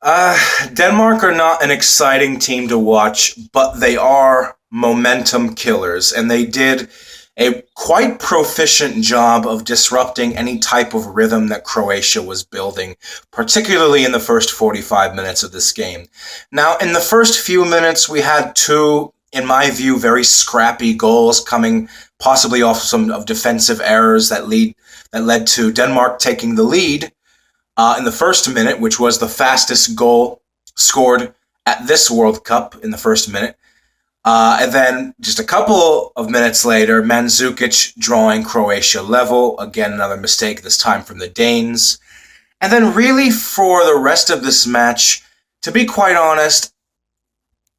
Uh, Denmark are not an exciting team to watch, but they are momentum killers, and they did a quite proficient job of disrupting any type of rhythm that Croatia was building, particularly in the first 45 minutes of this game. Now, in the first few minutes, we had two, in my view, very scrappy goals coming possibly off some of defensive errors that led to Denmark taking the lead in the first minute, which was the fastest goal scored at this World Cup in the first minute. And then just a couple of minutes later, Mandzukic drawing Croatia level. Again, another mistake, this time from the Danes. And then, really, for the rest of this match, to be quite honest,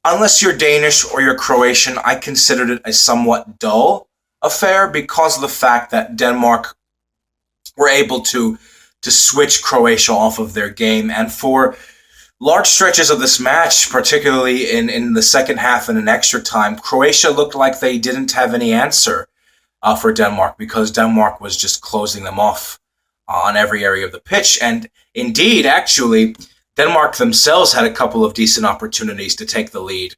unless you're Danish or you're Croatian, I considered it a somewhat dull affair because of the fact that Denmark were able to switch Croatia off of their game. And for large stretches of this match, particularly in the second half and in extra time, Croatia looked like they didn't have any answer for Denmark because Denmark was just closing them off on every area of the pitch. And indeed, actually, Denmark themselves had a couple of decent opportunities to take the lead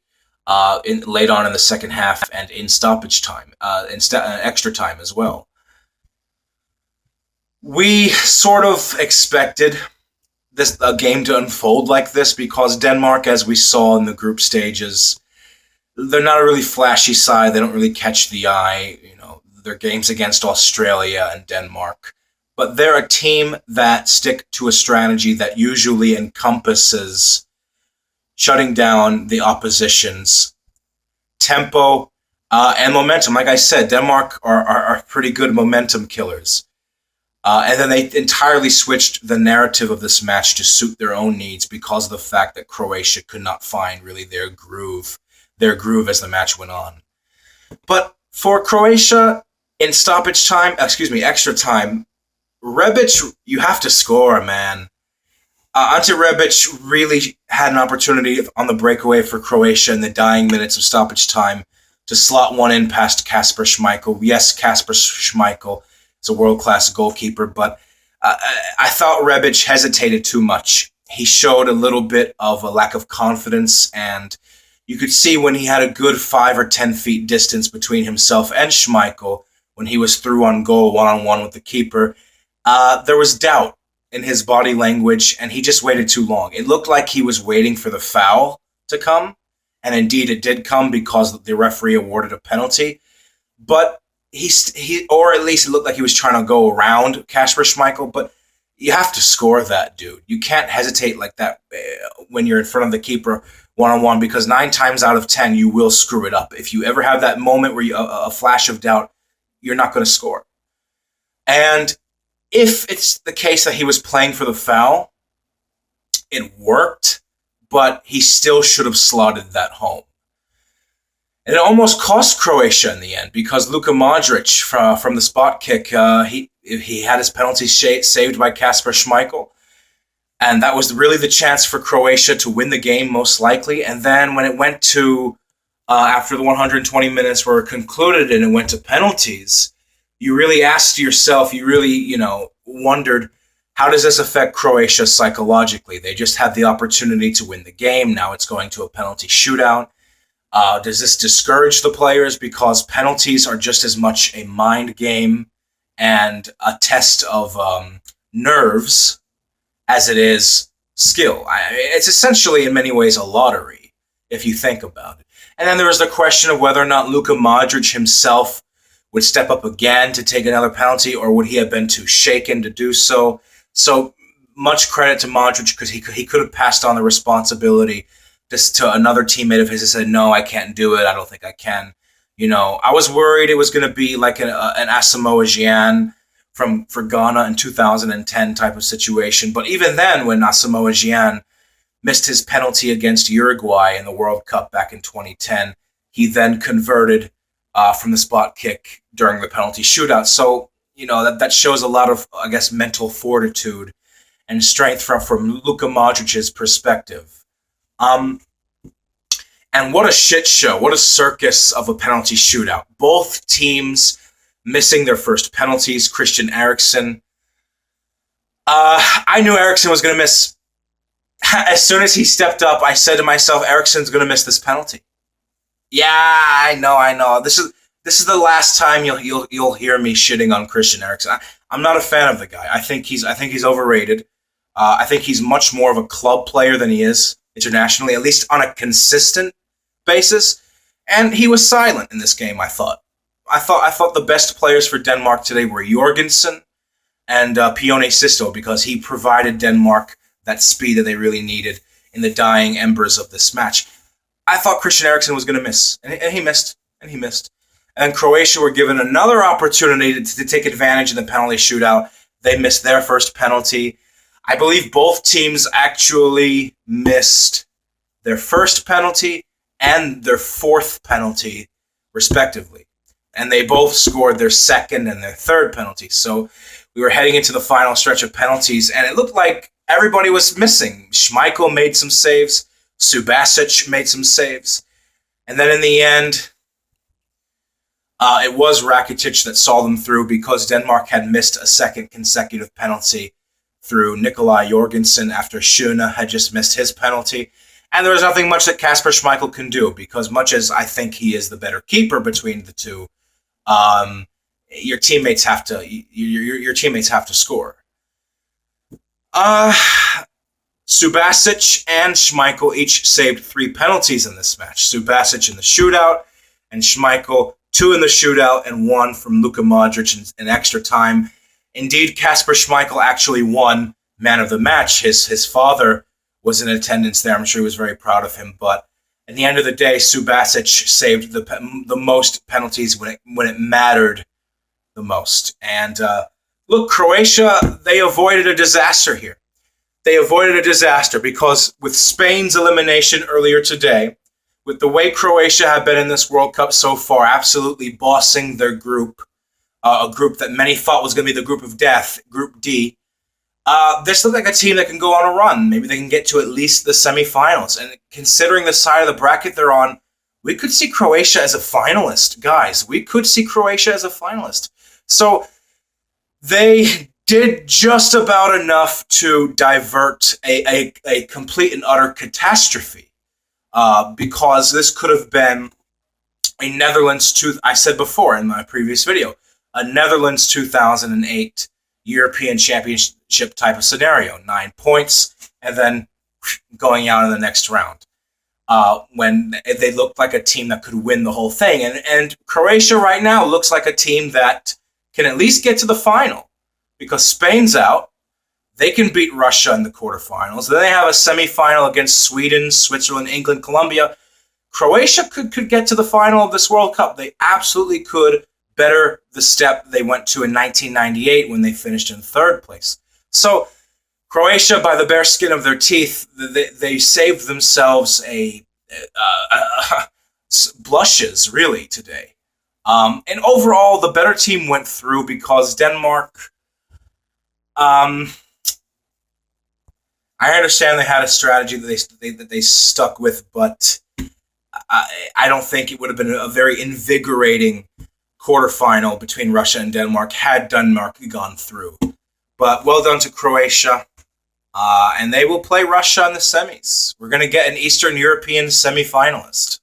late on in the second half and in stoppage time, extra time as well. We sort of expected this a game to unfold like this because Denmark, as we saw in the group stages, they're not a really flashy side. They don't really catch the eye. Their games against Australia and Denmark, but they're a team that stick to a strategy that usually encompasses shutting down the opposition's tempo and momentum. Like I said, Denmark are pretty good momentum killers. And then they entirely switched the narrative of this match to suit their own needs because of the fact that Croatia could not find really their groove as the match went on. But for Croatia, in extra time, Rebic, you have to score, man. Ante Rebic really had an opportunity on the breakaway for Croatia in the dying minutes of stoppage time to slot one in past Kasper Schmeichel. Yes, Kasper Schmeichel is a world-class goalkeeper, but I thought Rebic hesitated too much. He showed a little bit of a lack of confidence, and you could see when he had a good 5 or 10 feet distance between himself and Schmeichel when he was through on goal one-on-one with the keeper. There was doubt in his body language, and he just waited too long. It looked like he was waiting for the foul to come, and indeed it did come because the referee awarded a penalty. But or at least it looked like he was trying to go around Kasper Schmeichel. But you have to score that, dude. You can't hesitate like that when you're in front of the keeper one-on-one because 9 times out of 10 you will screw it up. If you ever have that moment where a flash of doubt, you're not going to score. And if it's the case that he was playing for the foul, it worked, but he still should have slotted that home. And it almost cost Croatia in the end because Luka Modric from the spot kick, he had his penalty saved by Kasper Schmeichel. And that was really the chance for Croatia to win the game, most likely. And then when it went to, after the 120 minutes were concluded and it went to penalties, you really asked yourself, you really, wondered, how does this affect Croatia psychologically? They just had the opportunity to win the game. Now it's going to a penalty shootout. Does this discourage the players because penalties are just as much a mind game and a test of nerves as it is skill? It's essentially, in many ways, a lottery, if you think about it. And then there was the question of whether or not Luka Modric himself would step up again to take another penalty, or would he have been too shaken to do so? So much credit to Modric because he could have passed on the responsibility just to another teammate of his and said, no, I can't do it. I don't think I can. I was worried it was going to be like an Asamoah Gyan for Ghana in 2010 type of situation. But even then, when Asamoah Gyan missed his penalty against Uruguay in the World Cup back in 2010, he then converted from the spot kick during the penalty shootout. So, that shows a lot of, I guess, mental fortitude and strength from Luka Modric's perspective. And what a shit show. What a circus of a penalty shootout. Both teams missing their first penalties. Christian Eriksen. I knew Eriksen was going to miss as soon as he stepped up, I said to myself, Eriksen's going to miss this penalty. Yeah, I know. This is the last time you'll hear me shitting on Christian Eriksen. I'm not a fan of the guy. I think he's overrated. I think he's much more of a club player than he is internationally, at least on a consistent basis. And he was silent in this game. I thought the best players for Denmark today were Jorgensen and Pione Sisto, because he provided Denmark that speed that they really needed in the dying embers of this match. I thought Christian Eriksen was going to miss, and he missed. And Croatia were given another opportunity to take advantage in the penalty shootout. They missed their first penalty. I believe both teams actually missed their first penalty and their fourth penalty, respectively. And they both scored their second and their third penalty. So we were heading into the final stretch of penalties, and it looked like everybody was missing. Schmeichel made some saves. Subasic made some saves. And then in the end, it was Rakitic that saw them through, because Denmark had missed a second consecutive penalty through Nikolaj Jorgensen after Schöne had just missed his penalty. And there was nothing much that Kasper Schmeichel can do, because much as I think he is the better keeper between the two, your teammates have to score. Subasic and Schmeichel each saved 3 penalties in this match. Subasic in the shootout, and Schmeichel 2 in the shootout, and 1 from Luka Modric in extra time. Indeed, Kasper Schmeichel actually won man of the match. His father was in attendance there. I'm sure he was very proud of him. But at the end of the day, Subasic saved the most penalties when it mattered the most. And look, Croatia, they avoided a disaster here. They avoided a disaster because with Spain's elimination earlier today, with the way Croatia have been in this World Cup so far, absolutely bossing their group, a group that many thought was going to be the group of death, Group D, this looks like a team that can go on a run. Maybe they can get to at least the semifinals. And considering the side of the bracket they're on, we could see Croatia as a finalist, guys. We could see Croatia as a finalist. So they did just about enough to divert a complete and utter catastrophe, because this could have been a Netherlands, I said before in my previous video, a Netherlands 2008 European Championship type of scenario. 9 points, and then going out in the next round. When they looked like a team that could win the whole thing. And Croatia right now looks like a team that can at least get to the final, because Spain's out. They can beat Russia in the quarterfinals. Then they have a semifinal against Sweden, Switzerland, England, Colombia. Croatia could get to the final of this World Cup. They absolutely could, better the step they went to in 1998 when they finished in third place. So Croatia, by the bare skin of their teeth, they saved themselves blushes, really, today. And overall, the better team went through because Denmark, I understand they had a strategy that they stuck with, but I don't think it would have been a very invigorating quarterfinal between Russia and Denmark had Denmark gone through. But well done to Croatia. And they will play Russia in the semis. We're going to get an Eastern European semifinalist.